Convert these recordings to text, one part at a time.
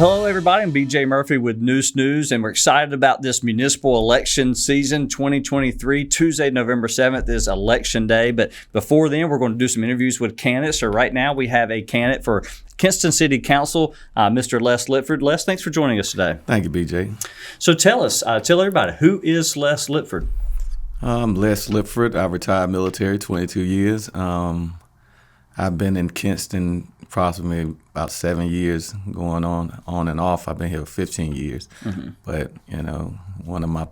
Hello, everybody. I'm BJ Murphy with Neuse, and we're excited about this municipal election season 2023. Tuesday, November 7th is Election Day, but before then, we're going to do some interviews with candidates. So right now, we have a candidate for Kinston City Council, Mr. Les Lipford. Les, thanks for joining us today. Thank you, BJ. So tell everybody, who is Les Lipford? I'm Les Lipford. I retired military, 22 years. I've been in Kinston approximately about 7 years, going on and off. I've been here 15 years. Mm-hmm. But, one of my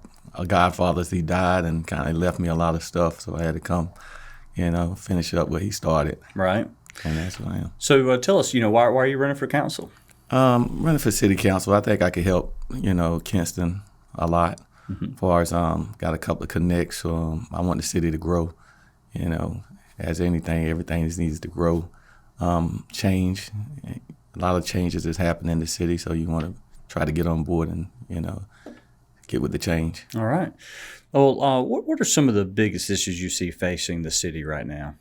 godfathers, he died and kind of left me a lot of stuff, so I had to come, finish up what he started. Right. And that's who I am. So tell us, why are you running for council? Running for city council, I think I could help, Kinston a lot. Mm-hmm. As far as got a couple of connects. I want the city to grow, as everything needs to grow. Change. A lot of changes is happening in the city, so you want to try to get on board and, get with the change. All right. Well, what are some of the biggest issues you see facing the city right now?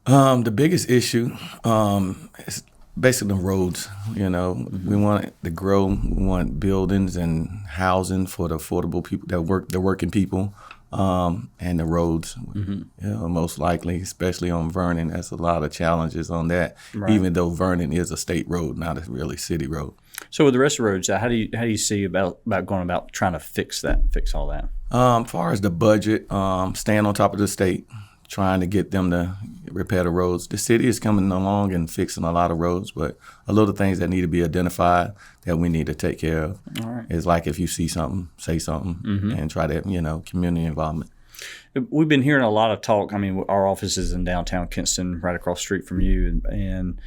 The biggest issue is basically the roads. Mm-hmm. We want it to grow. We want buildings and housing for the affordable people, the working people. And the roads, mm-hmm. Most likely, especially on Vernon, there's a lot of challenges on that. Right. Even though Vernon is a state road, not a really city road. So with the rest of the roads, how do you see about going about trying to fix all that? As far as the budget, staying on top of the state, trying to get them to repair the roads. The city is coming along and fixing a lot of roads, but a lot of things that need to be identified that we need to take care of. All right. It's like if you see something, say something, mm-hmm. and try to, community involvement. We've been hearing a lot of talk. I mean, our office is in downtown Kinston, right across the street from you, and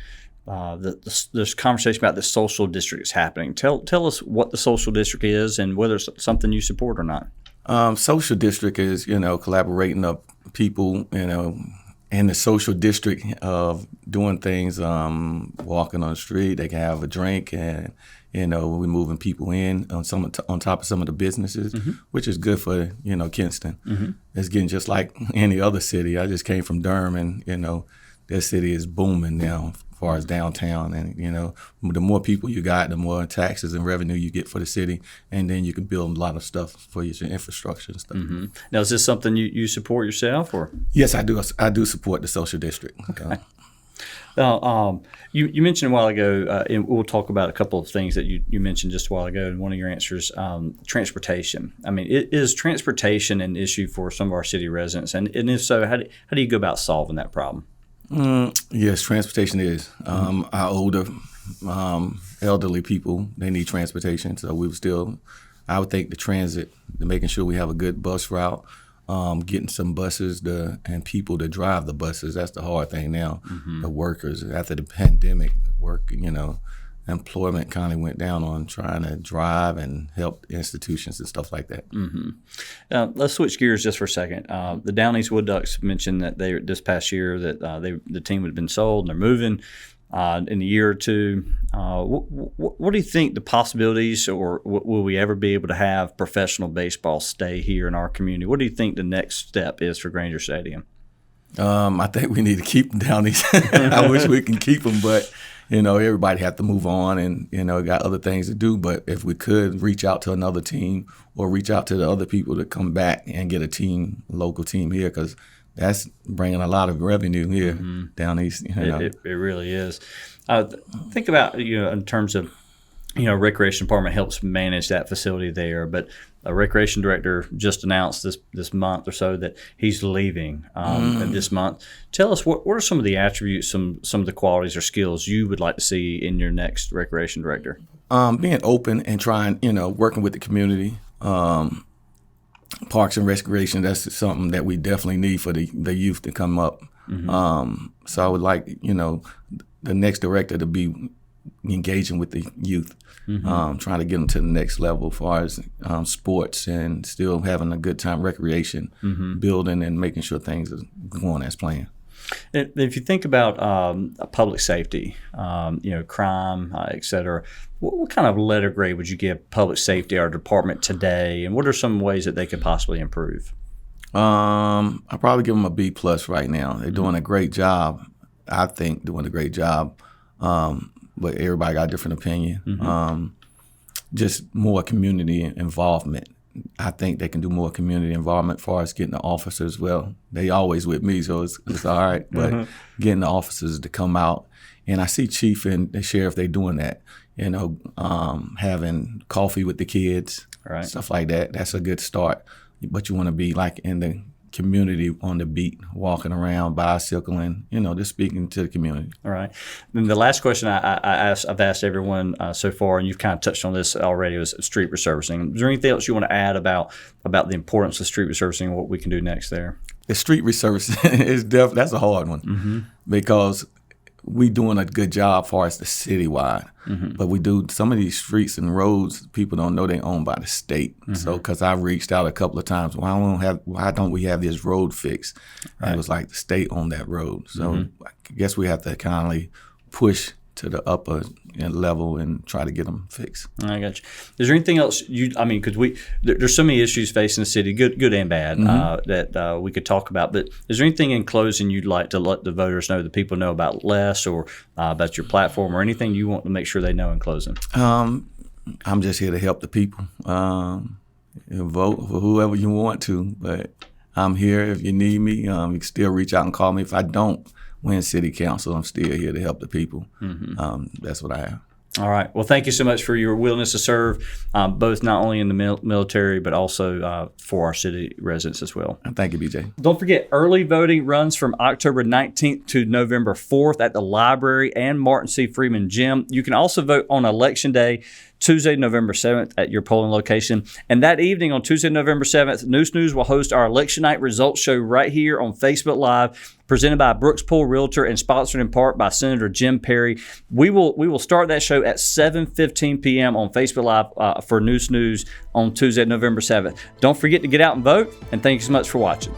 there's conversation about the social district is happening. Tell us what the social district is and whether it's something you support or not. Social district is, collaborating of people, in the social district of doing things, walking on the street. They can have a drink, and we're moving people in on top of some of the businesses, mm-hmm. which is good for Kinston. Mm-hmm. It's getting just like any other city. I just came from Durham, and that city is booming now as far as downtown. And the more people you got, the more taxes and revenue you get for the city, and then you can build a lot of stuff for your infrastructure and stuff. Mm-hmm. Now, is this something you support yourself, or? Yes, I do. I do support the social district. Okay. You mentioned a while ago, and we'll talk about a couple of things that you mentioned just a while ago in one of your answers, transportation. I mean, is transportation an issue for some of our city residents? And if so, how do you go about solving that problem? Yes, transportation is. Our older, elderly people, they need transportation. So I would think the transit, making sure we have a good bus route, getting some buses and people to drive the buses. That's the hard thing now. Mm-hmm. The workers, after the pandemic, employment kind of went down on trying to drive and help institutions and stuff like that. Mm-hmm. Let's switch gears just for a second. The Down East Wood Ducks mentioned that this past year that the team had been sold and they're moving in a year or two. What do you think the possibilities, or will we ever be able to have professional baseball stay here in our community? What do you think the next step is for Granger Stadium? I think we need to keep them down these. I wish we can keep them, but everybody have to move on and, got other things to do. But if we could reach out to another team or reach out to the other people to come back and get a local team here, because that's bringing a lot of revenue here, mm-hmm. down east. It really is. Think about, in terms of, recreation department helps manage that facility there, but a recreation director just announced this month or so that he's leaving this month. Tell us, what are some of the attributes, some of the qualities or skills you would like to see in your next recreation director? Being open and trying, working with the community. Parks and recreation, that's something that we definitely need for the youth to come up. Mm-hmm. So I would like, the next director to be engaging with the youth, mm-hmm. Trying to get them to the next level as far as sports and still having a good time, recreation, mm-hmm. building and making sure things are going as planned. If you think about public safety, crime, et cetera, what kind of letter grade would you give public safety, our department today, and what are some ways that they could possibly improve? I'll probably give them a B+ right now. They're doing a great job. I think doing a great job. but everybody got a different opinion. Just more community involvement. I think they can do more community involvement as far as getting the officers. Well, they always with me, so it's all right. But getting the officers to come out, and I see Chief and the sheriff, they doing that. Having coffee with the kids, right, stuff like that. That's a good start. But you want to be like in the community on the beat, walking around, bicycling, just speaking to the community. All right. Then the last question I've asked everyone so far, and you've kind of touched on this already, was street resurfacing. Is there anything else you want to add about the importance of street resurfacing and what we can do next there? The street resurfacing is that's a hard one because we doing a good job as far as the citywide, but we do some of these streets and roads. People don't know they owned by the state. So, because I reached out a couple of times, why don't we have this road fixed? Right. It was like the state owned that road. So, I guess we have to kindly push to the upper level and try to get them fixed. I got you. Is there anything else because there's so many issues facing the city, good and bad, that we could talk about. But is there anything in closing you'd like to let the voters know, the people know about Les or about your platform, or anything you want to make sure they know in closing? I'm just here to help the people. Vote for whoever you want to, but I'm here if you need me. You can still reach out and call me. If I don't win city council, I'm still here to help the people. That's what I have. All right. Well, thank you so much for your willingness to serve, both not only in the military, but also for our city residents as well. Thank you, BJ. Don't forget, early voting runs from October 19th to November 4th at the library and Martin C. Freeman Gym. You can also vote on Election Day, Tuesday, November 7th at your polling location. And that evening on Tuesday, November 7th, Neuse will host our Election Night Results Show right here on Facebook Live, presented by Brooks Pool Realtor and sponsored in part by Senator Jim Perry. We will start that show at 7:15 p.m. on Facebook Live for Neuse on Tuesday, November 7th. Don't forget to get out and vote, and thank you so much for watching.